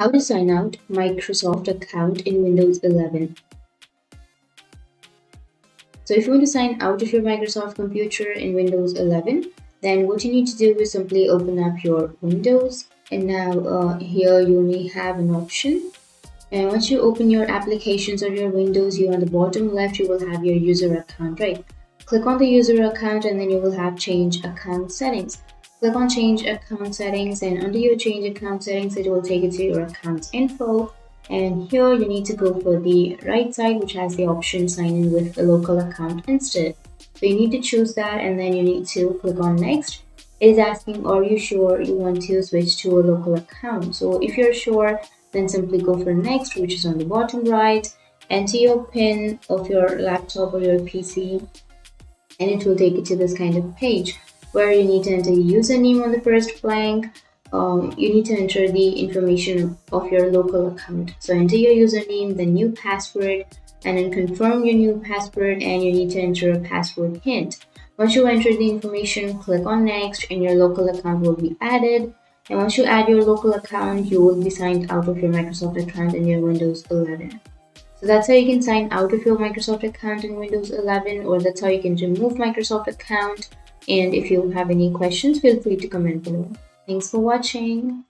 How to sign out Microsoft account in Windows 11. So if you want to sign out of your Microsoft computer in Windows 11, then what you need to do is simply open up your Windows. And now here you may have an option. And once you open your applications or your Windows, on the bottom left, you will have your user account, right? Click on the user account and then you will have change account settings. Click on change account settings, and under your change account settings, it will take you to your account info. And here you need to go for the right side, which has the option sign in with a local account instead. So you need to choose that and then you need to click on next. It is asking, are you sure you want to switch to a local account? So if you're sure, then simply go for next, which is on the bottom right. Enter your PIN of your laptop or your PC, and it will take you to this kind of page where you need to enter your username on the first blank. You need to enter the information of your local account. So enter your username, the new password, and then confirm your new password, and you need to enter a password hint. Once you enter the information, click on next and your local account will be added. And once you add your local account, you will be signed out of your Microsoft account in your Windows 11. So that's how you can sign out of your Microsoft account in Windows 11, or that's how you can remove Microsoft account. And if you have any questions, feel free to comment below. Thanks for watching.